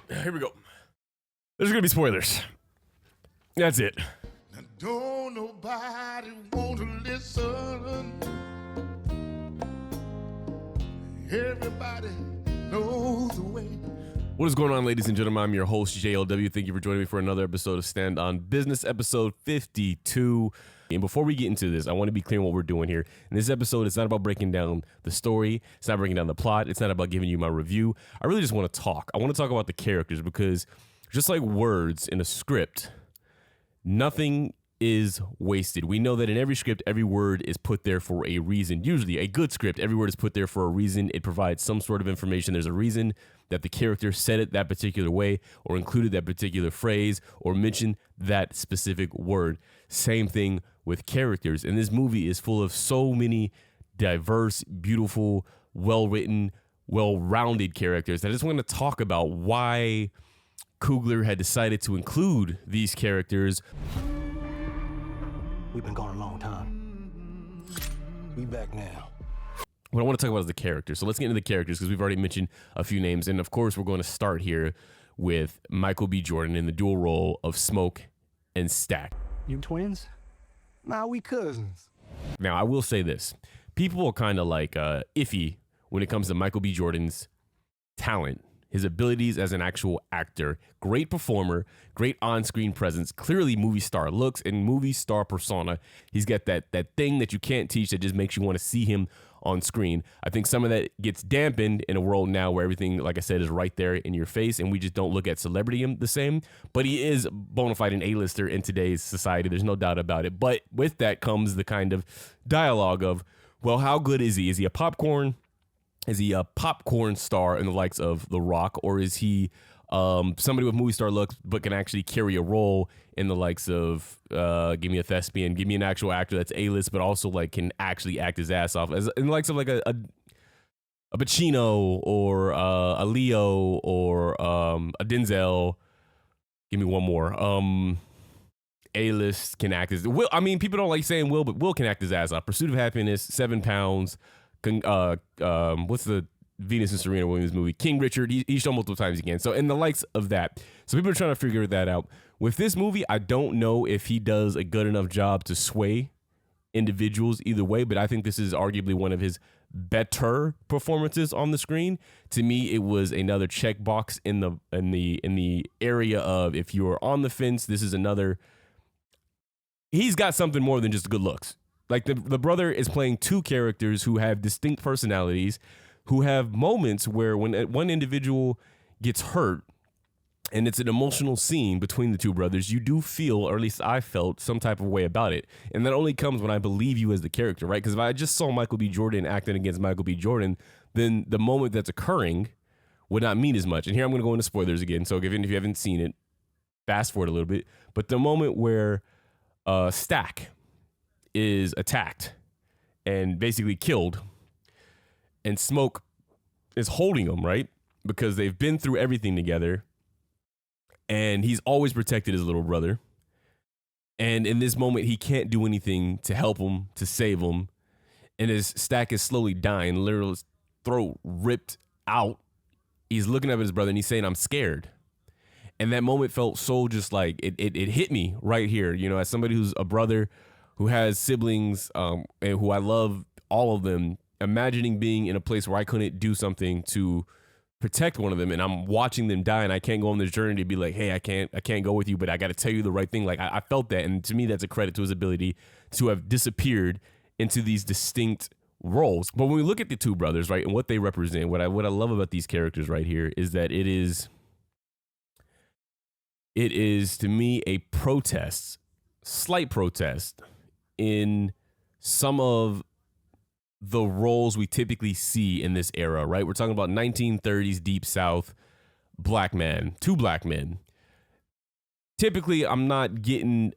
Here we go. There's gonna be spoilers. That's it. Now don't nobody want to listen. Everybody knows the way. What is going on, ladies and gentlemen? I'm your host, JLW. Thank you for joining me for another episode of Stand on Business, episode 52. And before we get into this, I want to be clear on what we're doing here. In this episode, it's not about breaking down the story. It's not breaking down the plot. It's not about giving you my review. I really just want to talk. I want to talk about the characters because just like words in a script, nothing is wasted. We know that in every script, every word is put there for a reason. Usually a good script, every word is put there for a reason. It provides some sort of information. There's a reason that the character said it that particular way or included that particular phrase or mentioned that specific word. Same thing with characters. And this movie is full of so many diverse, beautiful, well-written, well-rounded characters that I just want to talk about why Coogler had decided to include these characters. We've been gone a long time. We back now. What I want to talk about is the characters. So let's get into the characters because we've already mentioned a few names. And of course, we're going to start here with Michael B. Jordan in the dual role of Smoke and Stack. You twins? Nah, we cousins. Now, I will say this. People are kind of like iffy when it comes to Michael B. Jordan's talent, his abilities as an actual actor. Great performer, great on-screen presence, clearly movie star looks and movie star persona. He's got that thing that you can't teach that just makes you want to see him on screen. I think some of that gets dampened in a world now where everything, like I said, is right there in your face and we just don't look at celebrity the same. But he is bona fide an A-lister in today's society. There's no doubt about it. But with that comes the kind of dialogue of, well, how good is he? Is he a popcorn? Is he a popcorn star in the likes of The Rock, or is he somebody with movie star looks but can actually carry a role in the likes of give me a thespian, give me an actual actor that's A-list but also like can actually act his ass off, as in the likes of like a Pacino or a Leo or a Denzel. Give me one more. A-list can act as Will. I mean, people don't like saying Will, but Will can act his ass off. Pursuit of Happiness, 7 Pounds. What's the Venus and Serena Williams movie? King Richard. He's shown multiple times again. So, and the likes of that. So people are trying to figure that out. With this movie, I don't know if he does a good enough job to sway individuals either way, but I think this is arguably one of his better performances on the screen. To me, it was another checkbox in the area of if you are on the fence, this is another. He's got something more than just good looks. Like the brother is playing two characters who have distinct personalities, who have moments where when one individual gets hurt and it's an emotional scene between the two brothers, you do feel, or at least I felt, some type of way about it. And that only comes when I believe you as the character, right? Because if I just saw Michael B. Jordan acting against Michael B. Jordan, then the moment that's occurring would not mean as much. And here I'm going to go into spoilers again. So even if you haven't seen it, fast forward a little bit. But the moment where Stack is attacked and basically killed, and Smoke is holding him, right? Because they've been through everything together and he's always protected his little brother. And in this moment, he can't do anything to help him, to save him. And his Stack is slowly dying, literally his throat ripped out. He's looking up at his brother and he's saying, "I'm scared." And that moment felt so just like it hit me right here, you know, as somebody who's a brother who has siblings and who I love all of them, imagining being in a place where I couldn't do something to protect one of them and I'm watching them die and I can't go on this journey to be like, hey, I can't go with you, but I got to tell you the right thing. Like I felt that. And to me, that's a credit to his ability to have disappeared into these distinct roles. But when we look at the two brothers, right, and what they represent, what I love about these characters right here is that it is to me a protest, slight protest in some of the roles we typically see in this era, right? We're talking about 1930s Deep South, black man, two black men. Typically, I'm not getting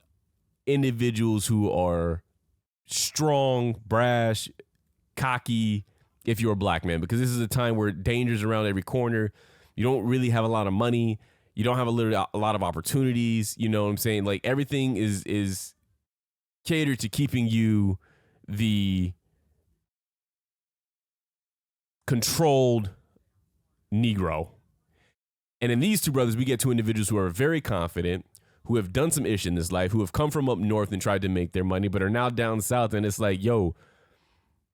individuals who are strong, brash, cocky if you're a black man, because this is a time where danger's around every corner. You don't really have a lot of money. You don't have a lot of opportunities. You know what I'm saying? Like everything is catered to keeping you the controlled Negro. And in these two brothers, we get two individuals who are very confident, who have done some ish in this life, who have come from up north and tried to make their money, but are now down south. And it's like, yo,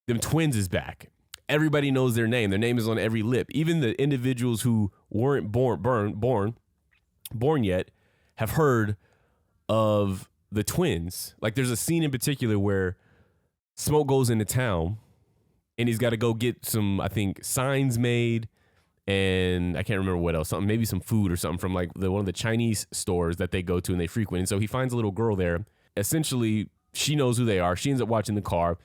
them twins is back. Everybody knows their name. Their name is on every lip. Even the individuals who weren't born yet have heard of the twins. Like there's a scene in particular where Smoke goes into town and he's got to go get some, I think, signs made. And I can't remember what else, something, maybe some food or something from like one of the Chinese stores that they go to and they frequent. And so he finds a little girl there. Essentially, she knows who they are. She ends up watching the car.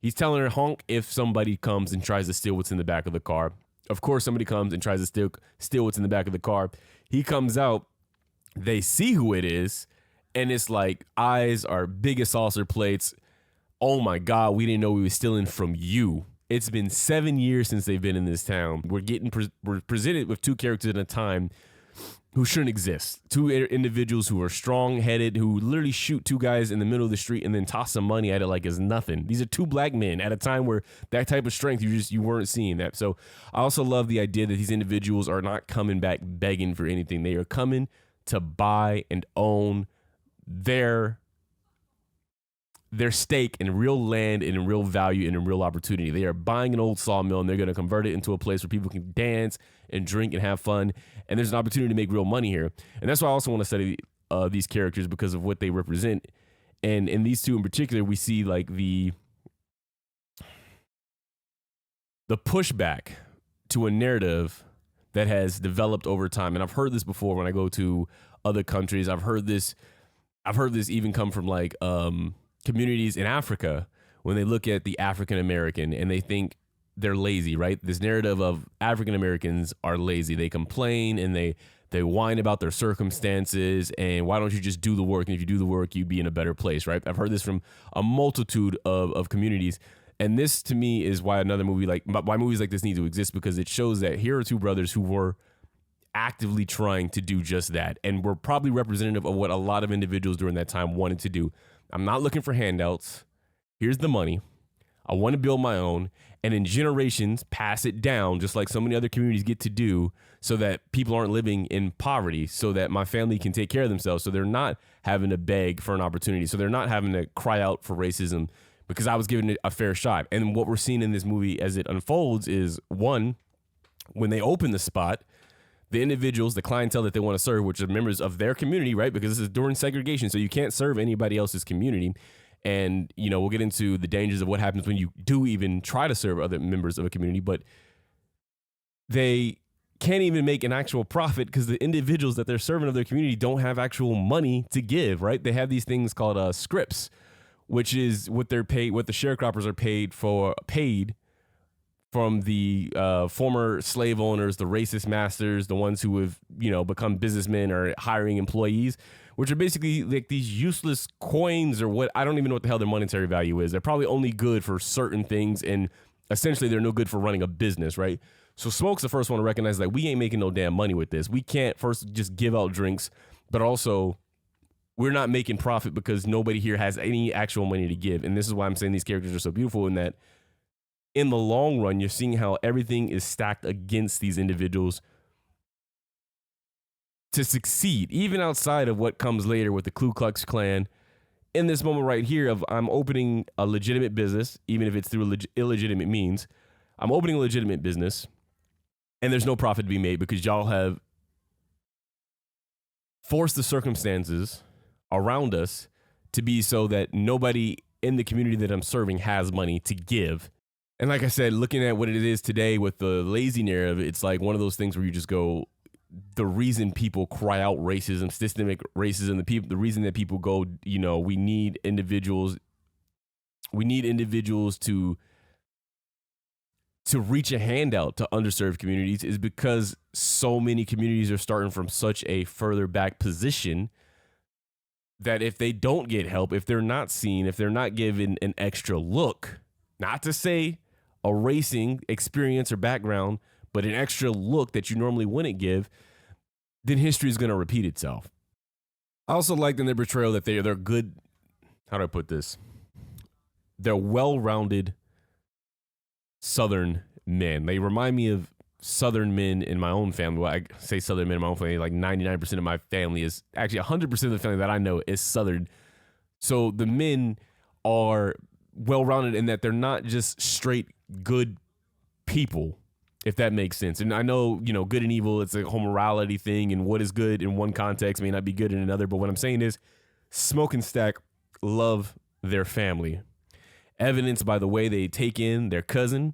He's telling her honk if somebody comes and tries to steal what's in the back of the car. Of course, somebody comes and tries to steal what's in the back of the car. He comes out. They see who it is. And it's like eyes are big as saucer plates. Oh my God, we didn't know we were stealing from you. It's been 7 years since they've been in this town. We're presented with two characters at a time who shouldn't exist. Two individuals who are strong-headed, who literally shoot two guys in the middle of the street and then toss some money at it like it's nothing. These are two black men at a time where that type of strength, you weren't seeing that. So I also love the idea that these individuals are not coming back begging for anything. They are coming to buy and own their stake in real land and in real value and in real opportunity. They are buying an old sawmill and they're going to convert it into a place where people can dance and drink and have fun. And there's an opportunity to make real money here. And that's why I also want to study these characters because of what they represent. And in these two in particular, we see like the pushback to a narrative that has developed over time. And I've heard this before when I go to other countries. I've heard this even come from like, communities in Africa when they look at the African American and they think they're lazy, right? This narrative of African Americans are lazy. They complain and they whine about their circumstances and why don't you just do the work? And if you do the work, you'd be in a better place, right? I've heard this from a multitude of communities. And this to me is why why movies like this need to exist, because it shows that here are two brothers who were actively trying to do just that and were probably representative of what a lot of individuals during that time wanted to do. I'm not looking for handouts. Here's the money. I want to build my own, and in generations pass it down just like so many other communities get to do, so that people aren't living in poverty, so that my family can take care of themselves, so they're not having to beg for an opportunity, so they're not having to cry out for racism because I was given it a fair shot. And what we're seeing in this movie as it unfolds is, one, when they open the spot, the individuals, the clientele that they want to serve, which are members of their community, right? Because this is during segregation, so you can't serve anybody else's community. And, you know, we'll get into the dangers of what happens when you do even try to serve other members of a community, but they can't even make an actual profit because the individuals that they're serving of their community don't have actual money to give, right? They have these things called scripts, which is what they're paid, what the sharecroppers are paid from the former slave owners, the racist masters, the ones who have, you know, become businessmen or hiring employees, which are basically like these useless coins or what, I don't even know what the hell their monetary value is. They're probably only good for certain things, and essentially they're no good for running a business, right? So Smoke's the first one to recognize like we ain't making no damn money with this. We can't first just give out drinks, but also we're not making profit because nobody here has any actual money to give. And this is why I'm saying these characters are so beautiful, in that in the long run, you're seeing how everything is stacked against these individuals to succeed, even outside of what comes later with the Ku Klux Klan. In this moment right here of I'm opening a legitimate business, even if it's through illegitimate means, I'm opening a legitimate business and there's no profit to be made because y'all have forced the circumstances around us to be so that nobody in the community that I'm serving has money to give. And like I said, looking at what it is today with the lazy narrative, it's like one of those things where you just go, the reason people cry out racism, systemic racism, the reason that people go, you know, we need individuals to reach a handout to underserved communities is because so many communities are starting from such a further back position that if they don't get help, if they're not seen, if they're not given an extra look, not to say a racing experience or background, but an extra look that you normally wouldn't give, then history is going to repeat itself. I also like in their portrayal that they're good, how do I put this? They're well-rounded Southern men. They remind me of Southern men in my own family. Well, I say Southern men in my own family, like 99% of my family is actually 100% of the family that I know is Southern. So the men are well-rounded in that they're not just straight good people, if that makes sense. And I know, good and evil, it's a whole morality thing, and what is good in one context may not be good in another. But what I'm saying is Smoke and Stack love their family. Evidenced by the way they take in their cousin,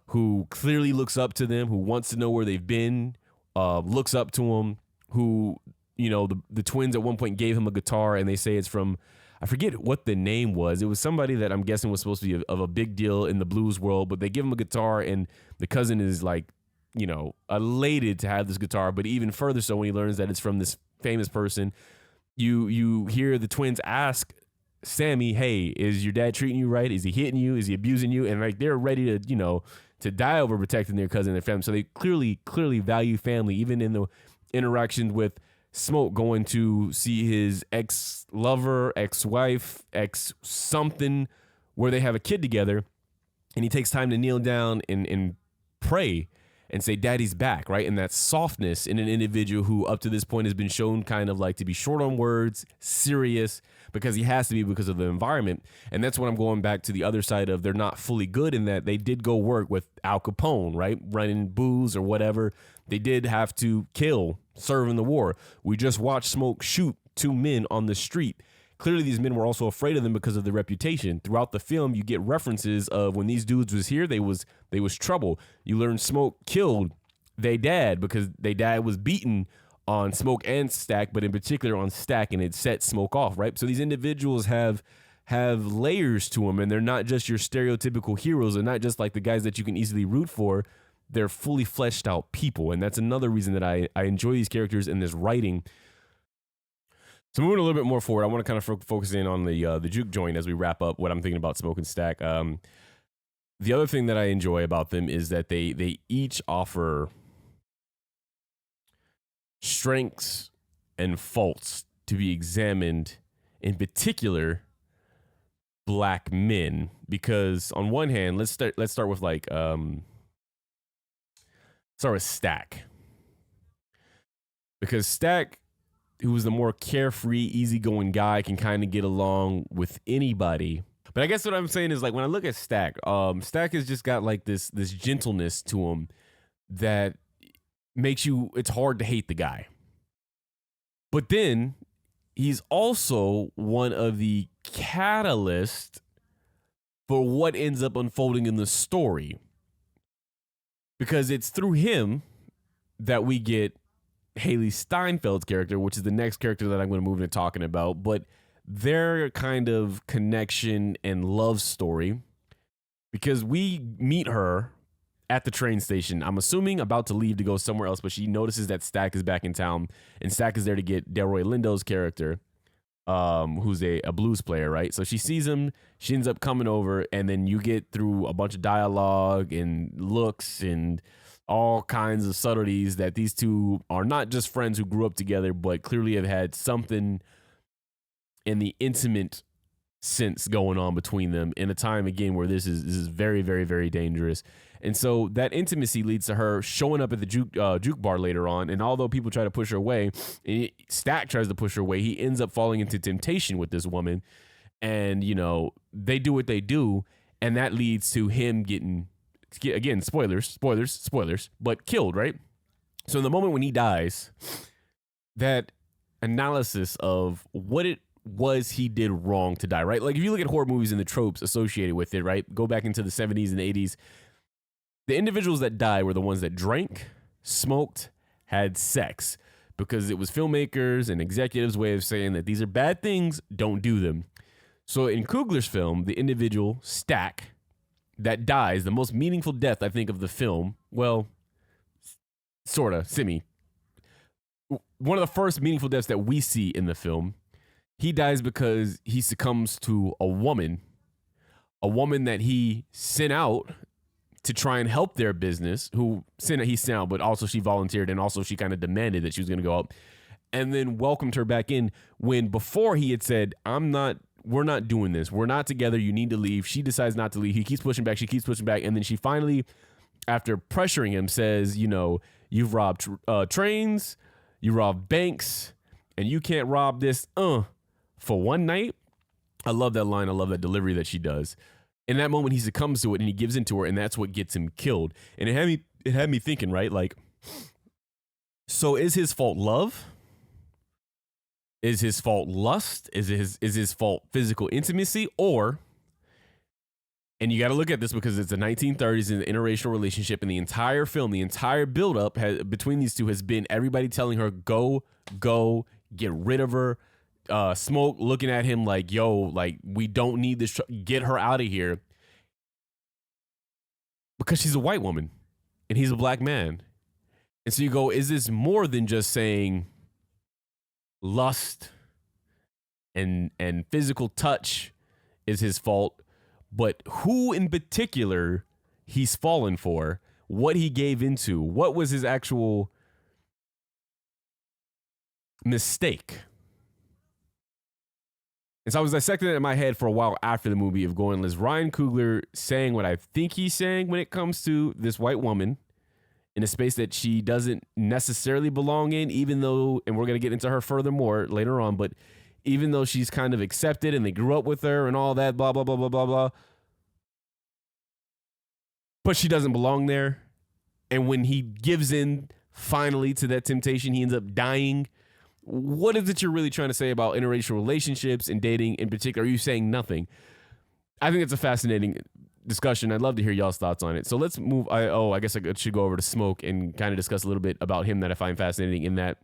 who clearly looks up to them, who wants to know where they've been, looks up to them, who, the twins at one point gave him a guitar, and they say it's from, I forget what the name was. It was somebody that I'm guessing was supposed to be of a big deal in the blues world, but they give him a guitar, and the cousin is like, elated to have this guitar, but even further so when he learns that it's from this famous person. You hear the twins ask Sammie, hey, is your dad treating you right? Is he hitting you? Is he abusing you? And like they're ready to, to die over protecting their cousin and their family. So they clearly value family, even in the interaction with Smoke going to see his ex-lover, ex-wife, ex-something, where they have a kid together, and he takes time to kneel down and pray and say, Daddy's back, right? And that softness in an individual who up to this point has been shown kind of like to be short on words, serious, because he has to be because of the environment. And that's when I'm going back to the other side of they're not fully good in that they did go work with Al Capone, right? Running booze or whatever. They did have to kill, serve in the war. We just watched Smoke shoot 2 men on the street. Clearly, these men were also afraid of them because of their reputation. Throughout the film, you get references of when these dudes was here, they was trouble. You learn Smoke killed their dad because their dad was beaten on Smoke and Stack, but in particular on Stack, and it set Smoke off, right? So these individuals have layers to them, and they're not just your stereotypical heroes. They're not just like the guys that you can easily root for. They're fully fleshed out people, and that's another reason that I enjoy these characters in this writing. So moving a little bit more forward, I want to kind of focus in on the juke joint as we wrap up what I'm thinking about Smoke and Stack. The other thing that I enjoy about them is that they each offer strengths and faults to be examined, in particular black men, because on one hand, let's start with start with Stack, because Stack, who was the more carefree, easygoing guy, can kind of get along with anybody. But I guess what I'm saying is, like, when I look at Stack, Stack has just got like this gentleness to him that makes it's hard to hate the guy. But then he's also one of the catalysts for what ends up unfolding in the story, because it's through him that we get Hailee Steinfeld's character, which is the next character that I'm going to move into talking about, but their kind of connection and love story, because we meet her at the train station, I'm assuming about to leave to go somewhere else, but she notices that Stack is back in town, and Stack is there to get Roy Lindo's character, who's a blues player, right? So she sees him, she ends up coming over, and then you get through a bunch of dialogue and looks and all kinds of subtleties that these two are not just friends who grew up together, but clearly have had something in the intimate sense going on between them in a time, again, where this is very, very, very dangerous. And so that intimacy leads to her showing up at the juke bar later on. And although people try to push her away, Stack tries to push her away, he ends up falling into temptation with this woman. And, they do what they do. And that leads to him getting, again, spoilers, but killed, right? So in the moment when he dies, that analysis of what it was he did wrong to die, right? Like if you look at horror movies and the tropes associated with it, right? Go back into the 70s and 80s. The individuals that died were the ones that drank, smoked, had sex, because it was filmmakers and executives' way of saying that these are bad things, don't do them. So in Coogler's film, the individual, Stack, that dies, the most meaningful death, I think, of the film, well, sort of, semi. One of the first meaningful deaths that we see in the film, he dies because he succumbs to a woman that he sent out to try and help their business, he sent out, but also she volunteered, and also she kind of demanded that she was going to go out, and then welcomed her back in when before he had said, we're not doing this. We're not together. You need to leave. She decides not to leave. He keeps pushing back. She keeps pushing back. And then she finally after pressuring him, says, you know, you've robbed trains, you robbed banks, and you can't rob this for one night. I love that line. I love that delivery that she does. In that moment, he succumbs to it and he gives into her, and that's what gets him killed. And it had me thinking, right? Like, so is his fault love? Is his fault lust? Is his fault physical intimacy? Or, and you got to look at this because it's the 1930s and the interracial relationship, and the entire film, the entire buildup between these two has been everybody telling her, go, get rid of her. Smoke looking at him like, yo, like, we don't need this, get her out of here. Because she's a white woman and he's a black man. And so you go, is this more than just saying lust and physical touch is his fault, but who in particular he's fallen for, what he gave into, what was his actual mistake? And so I was dissecting it in my head for a while after the movie of going, is Ryan Coogler saying what I think he's saying when it comes to this white woman in a space that she doesn't necessarily belong in, even though, and we're going to get into her furthermore later on, but even though she's kind of accepted and they grew up with her and all that, blah, blah, blah, blah, blah, blah. But she doesn't belong there. And when he gives in finally to that temptation, he ends up dying. What is it you're really trying to say about interracial relationships and dating in particular? Are you saying nothing? I think it's a fascinating discussion. I'd love to hear y'all's thoughts on it. So let's move. I guess I should go over to Smoke and kind of discuss a little bit about him that I find fascinating, in that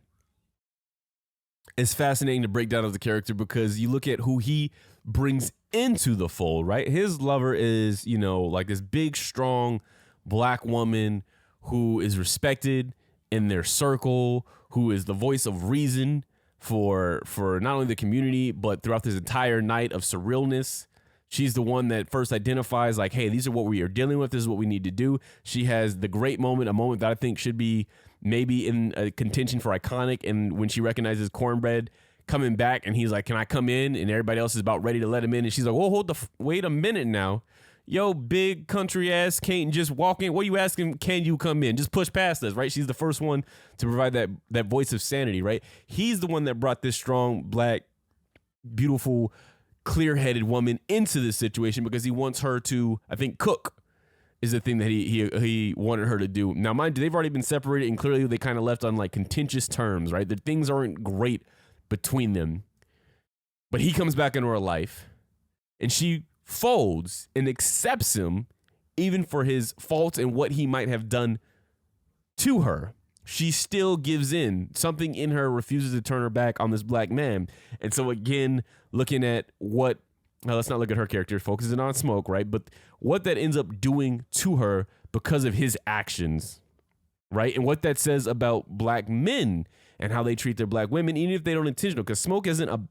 it's fascinating to break down as a character because you look at who he brings into the fold, right? His lover is, you know, like this big, strong black woman who is respected in their circle, who is the voice of reason for not only the community, but throughout this entire night of surrealness. She's the one that first identifies like, hey, these are what we are dealing with. This is what we need to do. She has the great moment, a moment that I think should be maybe in a contention for iconic. And when she recognizes Cornbread coming back and he's like, can I come in? And everybody else is about ready to let him in. And she's like, whoa, wait a minute now. Yo, big country ass can't just walk in. What are you asking? Can you come in? Just push past us, right? She's the first one to provide that voice of sanity, right? He's the one that brought this strong, black, beautiful, clear-headed woman into this situation because he wants her to, I think, cook is the thing that he wanted her to do. Now, mind you, they've already been separated, and clearly they kind of left on like contentious terms, right? The things aren't great between them. But he comes back into her life, and she folds and accepts him even for his faults and what he might have done to her. She still gives in. Something in her refuses to turn her back on this black man. And so again, looking at what, now let's not look at her character, focusing on Smoke, right? But what that ends up doing to her because of his actions, right? And what that says about black men and how they treat their black women, even if they don't intentional, because Smoke isn't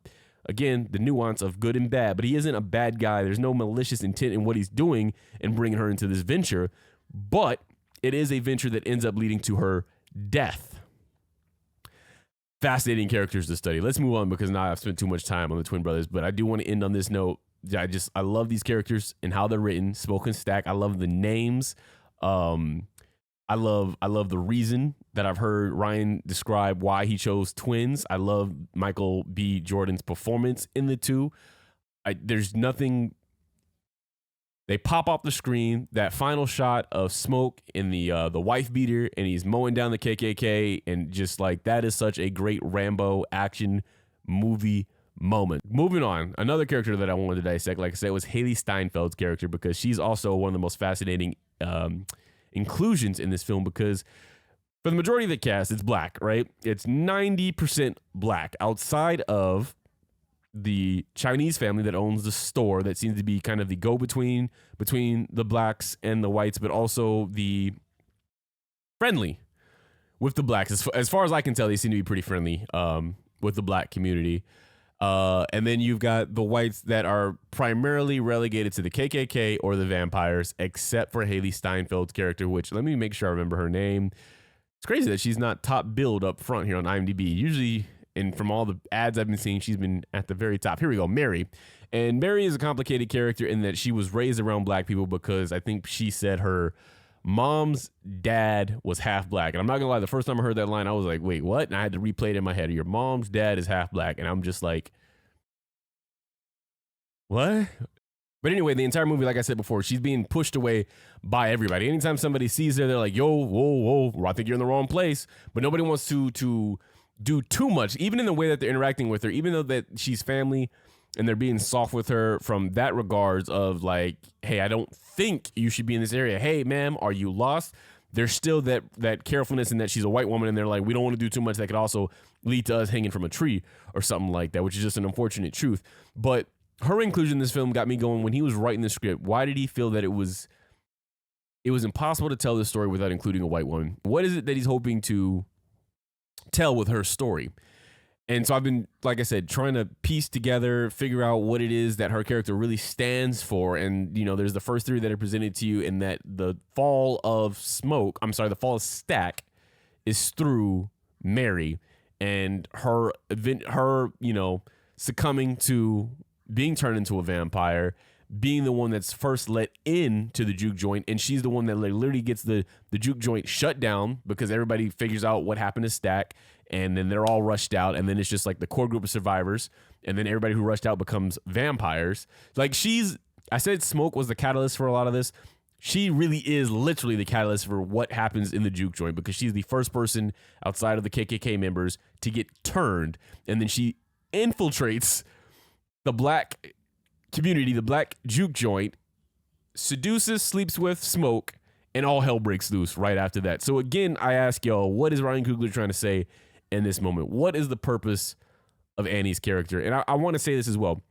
again, the nuance of good and bad, but he isn't a bad guy. There's no malicious intent in what he's doing and bringing her into this venture, but it is a venture that ends up leading to her death. Fascinating characters to study. Let's move on because now I've spent too much time on the twin brothers, but I do want to end on this note. I love these characters and how they're written. Smoke and Stack. I love the names. I love the reason that I've heard Ryan describe why he chose twins. I love Michael B. Jordan's performance in the two. There's nothing. They pop off the screen. That final shot of Smoke in the wife beater, and he's mowing down the KKK, and just like that is such a great Rambo action movie moment. Moving on, another character that I wanted to dissect, like I said, was Hailee Steinfeld's character because she's also one of the most fascinating inclusions in this film because for the majority of the cast, it's black, right? It's 90% black outside of the Chinese family that owns the store that seems to be kind of the go-between between the blacks and the whites, but also the friendly with the blacks. As far as I can tell, they seem to be pretty friendly with the black community. And then you've got the whites that are primarily relegated to the KKK or the vampires, except for Hailee Steinfeld's character, which let me make sure I remember her name. It's crazy that she's not top billed up front here on IMDb. Usually, and from all the ads I've been seeing, she's been at the very top. Here we go, Mary. And Mary is a complicated character in that she was raised around black people because I think she said her mom's dad was half black. And I'm not gonna lie, the first time I heard that line, I was like, wait, what? And I had to replay it in my head. Your mom's dad is half black. And I'm just like, what? But anyway, the entire movie, like I said before, she's being pushed away by everybody. Anytime somebody sees her, they're like, yo, whoa, I think you're in the wrong place. But nobody wants to do too much, even in the way that they're interacting with her, even though that she's family and they're being soft with her from that regards of like, hey, I don't think you should be in this area. Hey, ma'am, are you lost? There's still that carefulness in that she's a white woman and they're like, we don't want to do too much that could also lead to us hanging from a tree or something like that, which is just an unfortunate truth. But her inclusion in this film got me going. When he was writing the script, why did he feel that it was impossible to tell this story without including a white woman? What is it that he's hoping to tell with her story? And so I've been, like I said, trying to piece together, figure out what it is that her character really stands for. And, you know, there's the first theory that I presented to you in that the fall of Stack is through Mary and her, you know, succumbing to being turned into a vampire, being the one that's first let in to the juke joint. And she's the one that literally gets the juke joint shut down because everybody figures out what happened to Stack. And then they're all rushed out. And then it's just like the core group of survivors. And then everybody who rushed out becomes vampires. Like I said Smoke was the catalyst for a lot of this. She really is literally the catalyst for what happens in the juke joint because she's the first person outside of the KKK members to get turned. And then she infiltrates the black community, the black juke joint, seduces, sleeps with Smoke, and all hell breaks loose right after that. So again, I ask y'all, what is Ryan Coogler trying to say in this moment? What is the purpose of Annie's character? And I want to say this as well.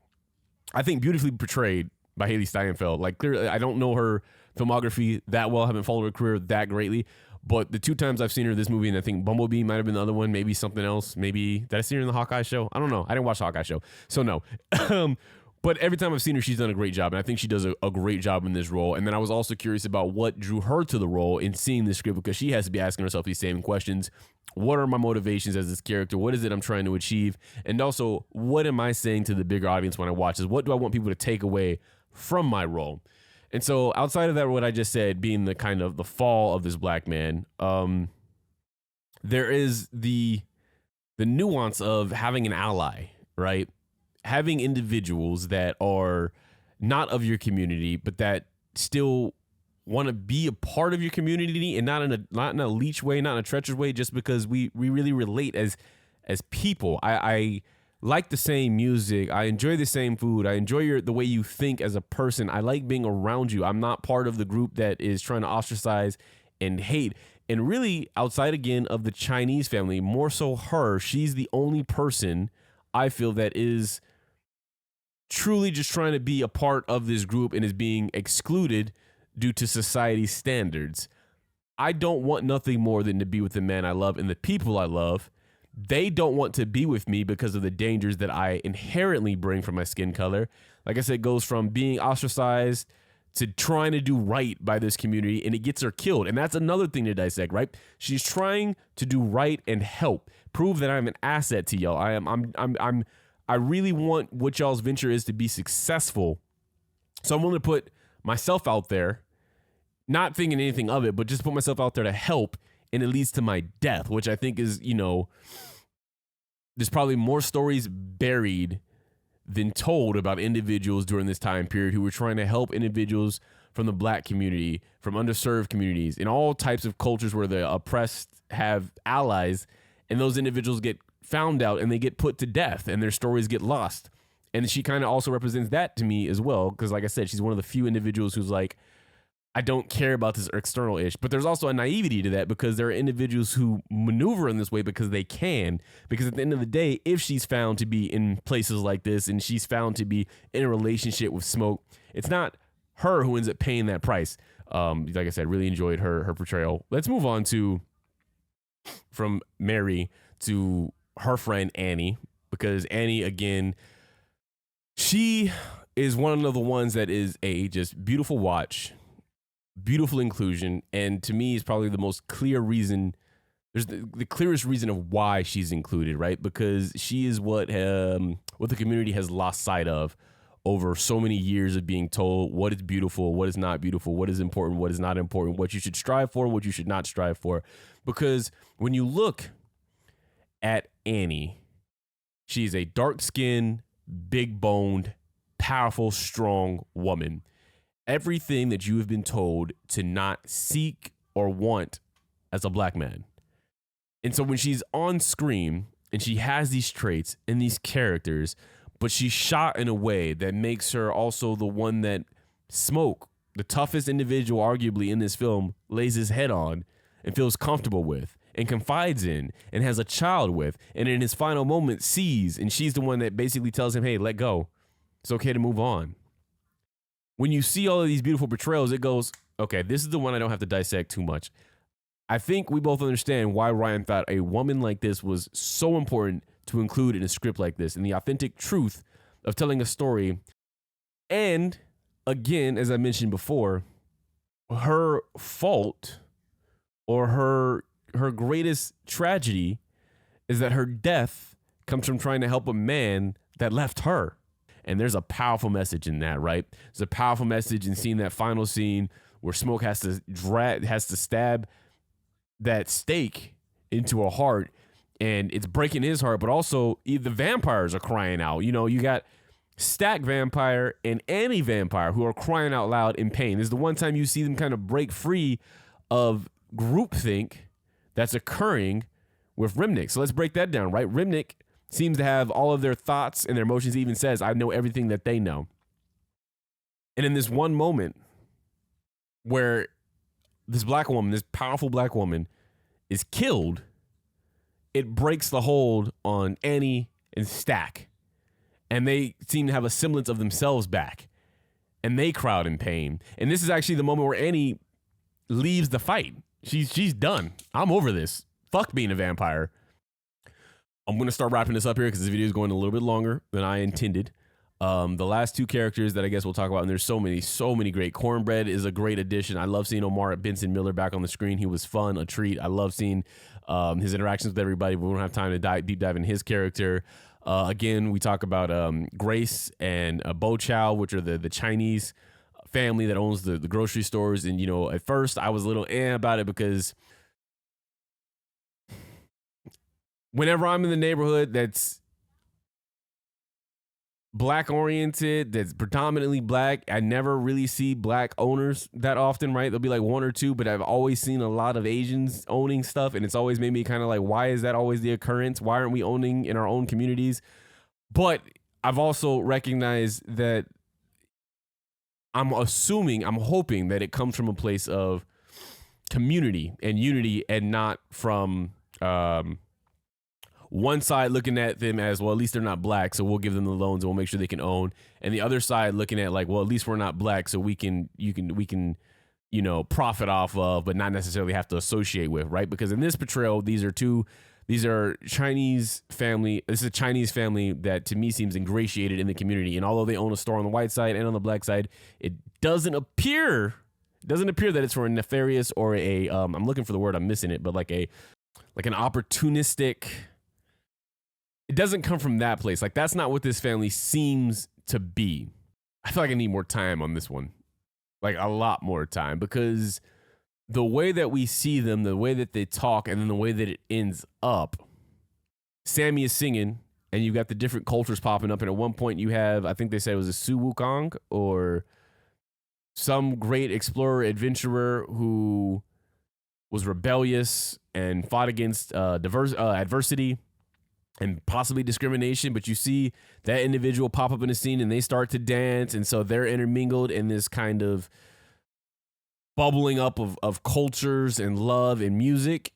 I think beautifully portrayed by Hailee Steinfeld. Like, clearly, I don't know her filmography that well. I haven't followed her career that greatly. But the two times I've seen her in this movie, and I think Bumblebee might have been the other one, maybe something else. Maybe, did I see her in the Hawkeye show? I don't know. I didn't watch the Hawkeye show. So no. But every time I've seen her, she's done a great job. And I think she does a great job in this role. And then I was also curious about what drew her to the role in seeing this script, because she has to be asking herself these same questions. What are my motivations as this character? What is it I'm trying to achieve? And also, what am I saying to the bigger audience when I watch this? What do I want people to take away from my role? And so outside of that, what I just said being the kind of the fall of this black man, there is the nuance of having an ally, right? Having individuals that are not of your community, but that still want to be a part of your community, and not in a leech way, not in a treacherous way, just because we really relate as people. I like the same music. I enjoy the same food. I enjoy the way you think as a person. I like being around you. I'm not part of the group that is trying to ostracize and hate. And really, outside again of the Chinese family, more so her, she's the only person I feel that is truly just trying to be a part of this group and is being excluded due to society's standards. I don't want nothing more than to be with the man I love and the people I love. They don't want to be with me because of the dangers that I inherently bring from my skin color. Like I said, it goes from being ostracized to trying to do right by this community, and it gets her killed. And that's another thing to dissect, right? She's trying to do right and help, prove that I'm an asset to y'all. I really want what y'all's venture is to be successful. So I'm willing to put myself out there, not thinking anything of it, but just put myself out there to help, and it leads to my death, which I think is, there's probably more stories buried than told about individuals during this time period who were trying to help individuals from the black community, from underserved communities, in all types of cultures where the oppressed have allies, and those individuals get found out and they get put to death and their stories get lost. And she kind of also represents that to me as well, because like I said, she's one of the few individuals who's like, I don't care about this external ish. But there's also a naivety to that, because there are individuals who maneuver in this way because they can. Because at the end of the day, if she's found to be in places like this and she's found to be in a relationship with Smoke, it's not her who ends up paying that price. Like I said, really enjoyed her portrayal. Let's move on from Mary to her friend Annie, because Annie, again, she is one of the ones that is a just beautiful watch, beautiful inclusion, and to me is probably the most clear reason. There's the clearest reason of why she's included, right? Because she is what the community has lost sight of over so many years of being told what is beautiful, what is not beautiful, what is important, what is not important, what you should strive for, what you should not strive for. Because when you look at Annie, she's a dark-skinned, big-boned, powerful, strong woman. Everything that you have been told to not seek or want as a black man. And so when she's on screen and she has these traits and these characters, but she's shot in a way that makes her also the one that Smoke, the toughest individual arguably in this film, lays his head on and feels comfortable with and confides in and has a child with, and in his final moment sees, and she's the one that basically tells him, hey, let go. It's okay to move on. When you see all of these beautiful portrayals, it goes, okay, this is the one I don't have to dissect too much. I think we both understand why Ryan thought a woman like this was so important to include in a script like this, and the authentic truth of telling a story. And again, as I mentioned before, her fault or her greatest tragedy is that her death comes from trying to help a man that left her. And there's a powerful message in that, right? There's a powerful message in seeing that final scene where Smoke has to stab that stake into her heart, and it's breaking his heart, but also the vampires are crying out. You know, you got Stack Vampire and Annie Vampire who are crying out loud in pain. This is the one time you see them kind of break free of groupthink that's occurring with Remnick. So let's break that down, right? Remnick seems to have all of their thoughts and their emotions. He even says, I know everything that they know. And in this one moment where this black woman, this powerful black woman, is killed, it breaks the hold on Annie and Stack. And they seem to have a semblance of themselves back. And they cry out in pain. And this is actually the moment where Annie leaves the fight. She's done. I'm over this. Fuck being a vampire. I'm going to start wrapping this up here because this video is going a little bit longer than I intended. The last two characters that I guess we'll talk about, and there's so many great. Cornbread is a great addition. I love seeing Omar Benson Miller back on the screen. He was fun, a treat. I love seeing his interactions with everybody. We don't have time to deep dive in his character. Again, we talk about Grace and Bo Chow, which are the Chinese family that owns the grocery stores. And, you know, at first I was a little about it because whenever I'm in the neighborhood that's black oriented, that's predominantly black, I never really see black owners that often, right? There'll be like one or two, but I've always seen a lot of Asians owning stuff, and it's always made me kind of like, why is that always the occurrence? Why aren't we owning in our own communities? But I've also recognized that I'm hoping that it comes from a place of community and unity, and not from one side looking at them as, well, at least they're not black, so we'll give them the loans and we'll make sure they can own. And the other side looking at like, well, at least we're not black, so we can, you know, profit off of, but not necessarily have to associate with, right? Because in this portrayal, these are Chinese family. This is a Chinese family that to me seems ingratiated in the community. And although they own a store on the white side and on the black side, it doesn't appear that it's for a nefarious or a, I'm looking for the word, I'm missing it, but like an opportunistic. It doesn't come from that place. Like, that's not what this family seems to be. I feel like I need more time on this one. Like, a lot more time. Because the way that we see them, the way that they talk, and then the way that it ends up, Sammie is singing, and you've got the different cultures popping up. And at one point you have, I think they said it was a Su Wukong, or some great explorer, adventurer who was rebellious and fought against adversity and possibly discrimination, but you see that individual pop up in a scene and they start to dance, and so they're intermingled in this kind of bubbling up of cultures and love and music.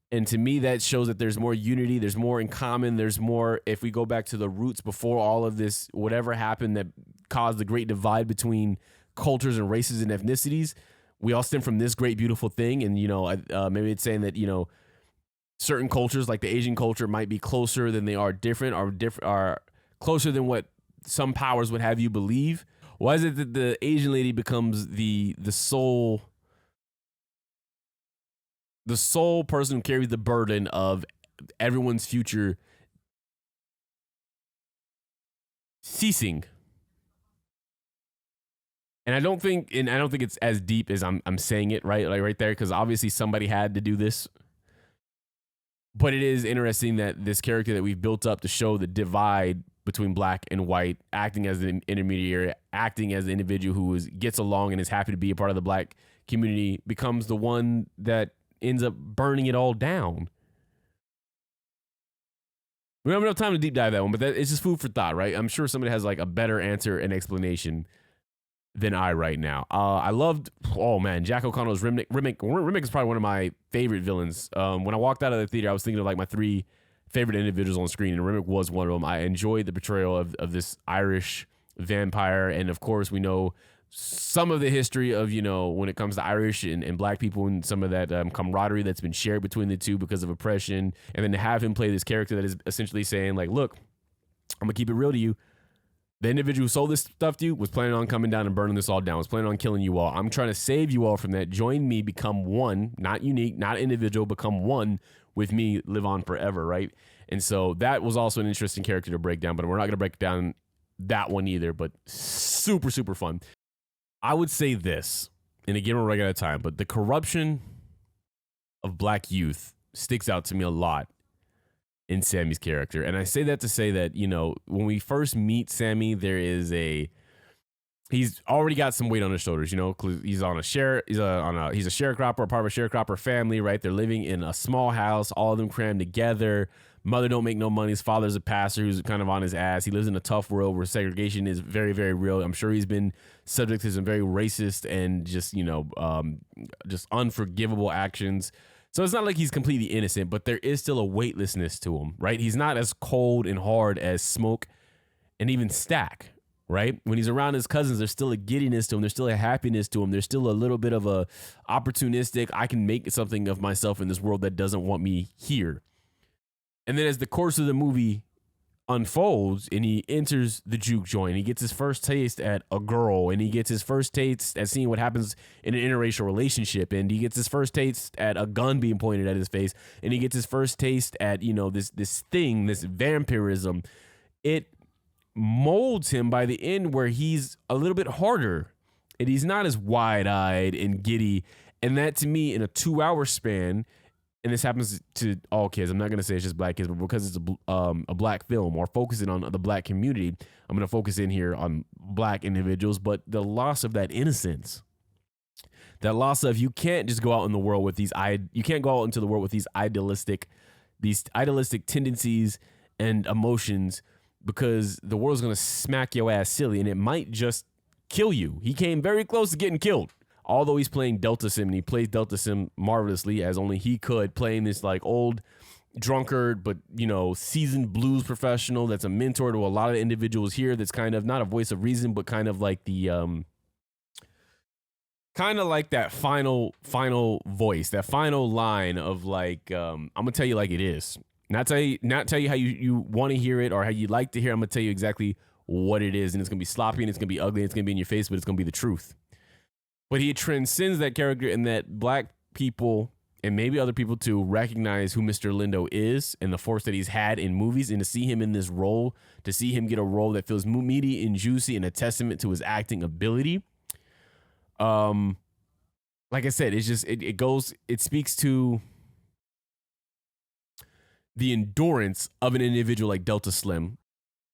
And to me, that shows that there's more unity, there's more in common, there's more, if we go back to the roots before all of this, whatever happened that caused the great divide between cultures and races and ethnicities, we all stem from this great, beautiful thing. And, you know, maybe it's saying that, you know, certain cultures like the Asian culture might be closer than they are are closer than what some powers would have you believe. Why is it that the Asian lady becomes the sole person who carries the burden of everyone's future ceasing And I don't think it's as deep as I'm saying it, right? Like right there, because obviously somebody had to do this. But it is interesting that this character that we've built up to show the divide between black and white, acting as an intermediary, acting as the individual who gets along and is happy to be a part of the black community, becomes the one that ends up burning it all down. We don't have enough time to deep dive that one, but it's just food for thought, right? I'm sure somebody has like a better answer and explanation than I right now. I loved, Jack O'Connell's Rimnick. Rimnick is probably one of my favorite villains. When I walked out of the theater, I was thinking of like my 3 favorite individuals on screen, and Rimnick was one of them. I enjoyed the portrayal of this Irish vampire, and of course we know some of the history of, when it comes to Irish and black people and some of that camaraderie that's been shared between the two because of oppression. And then to have him play this character that is essentially saying like, look, I'm gonna keep it real to you. The individual who sold this stuff to you was planning on coming down and burning this all down, was planning on killing you all. I'm trying to save you all from that. Join me, become one, not unique, not individual, become one with me, live on forever, right? And so that was also an interesting character to break down, but we're not going to break down that one either, but super, super fun. I would say this, and again, we're running out of time, but the corruption of black youth sticks out to me a lot in Sammie's character. And I say that to say that, when we first meet Sammie, he's already got some weight on his shoulders, he's on a he's a sharecropper, a part of a sharecropper family, right? They're living in a small house, all of them crammed together. Mother don't make no money. His father's a pastor who's kind of on his ass. He lives in a tough world where segregation is very, very real. I'm sure he's been subject to some very racist and just unforgivable actions. So it's not like he's completely innocent, but there is still a weightlessness to him, right? He's not as cold and hard as Smoke and even Stack, right? When he's around his cousins, there's still a giddiness to him. There's still a happiness to him. There's still a little bit of a opportunistic, I can make something of myself in this world that doesn't want me here. And then as the course of the movie unfolds and he enters the juke joint, he gets his first taste at a girl, and he gets his first taste at seeing what happens in an interracial relationship, and he gets his first taste at a gun being pointed at his face, and he gets his first taste at this vampirism. It molds him by the end where he's a little bit harder and he's not as wide-eyed and giddy. And that, to me, in a 2-hour span, and this happens to all kids, I'm not going to say it's just black kids, but because it's a black film or focusing on the black community, I'm going to focus in here on black individuals. But the loss of that innocence, that loss of, you can't just go out in the world with these idealistic tendencies and emotions, because the world's going to smack your ass silly and it might just kill you. He came very close to getting killed. Although he's playing Delta Sim, and he plays Delta Sim marvelously as only he could, playing this like old drunkard, but seasoned blues professional that's a mentor to a lot of individuals here. That's kind of not a voice of reason, but kind of like the that final voice, that final line of like, I'm gonna tell you like it is, not tell you how you want to hear it or how you'd like to hear. I'm gonna tell you exactly what it is, and it's gonna be sloppy and it's gonna be ugly and it's gonna be in your face, but it's gonna be the truth. But he transcends that character, in that black people and maybe other people too recognize who Mr. Lindo is and the force that he's had in movies, and to see him in this role, to see him get a role that feels meaty and juicy and a testament to his acting ability. Like I said, it's just, it speaks to the endurance of an individual like Delta Slim.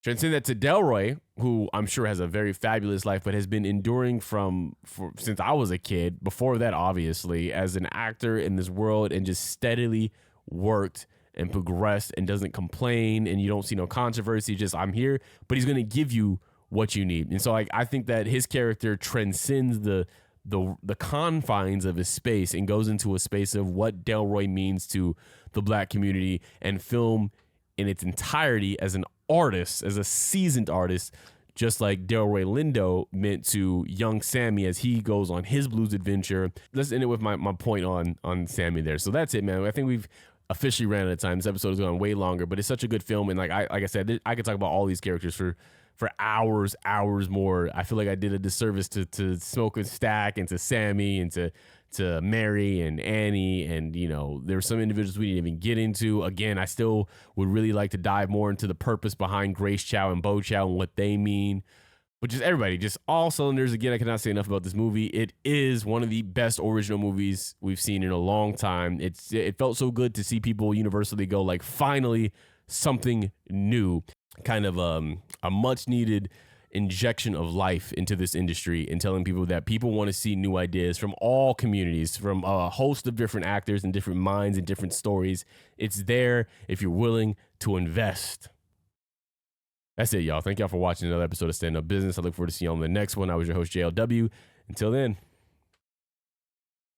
Transcend that to Delroy, who I'm sure has a very fabulous life, but has been enduring since I was a kid. Before that, obviously, as an actor in this world, and just steadily worked and progressed and doesn't complain, and you don't see no controversy. Just, I'm here, but he's going to give you what you need. And so I think that his character transcends the confines of his space and goes into a space of what Delroy means to the black community and film in its entirety as an artist, as a seasoned artist, just like Roy Lindo meant to young Sammie as he goes on his blues adventure. Let's end it with my point on Sammie there. So that's it, man. I think we've officially ran out of time. This episode is going way longer, but it's such a good film. And like I said, I could talk about all these characters for hours more. I feel like I did a disservice to Smoke and Stack and to Sammie and to Mary and Annie, and there's some individuals we didn't even get into. Again, I still would really like to dive more into the purpose behind Grace Chow and Bo Chow and what they mean. But just everybody, just all cylinders. Again, I cannot say enough about this movie. It is one of the best original movies we've seen in a long time. It felt so good to see people universally go like, finally, something new. Kind of a much needed injection of life into this industry and telling people that people want to see new ideas from all communities, from a host of different actors and different minds and different stories. It's there if you're willing to invest. That's it, y'all. Thank y'all for watching another episode of Stand Up Business. I look forward to seeing you on the next one. I was your host, JLW. Until then.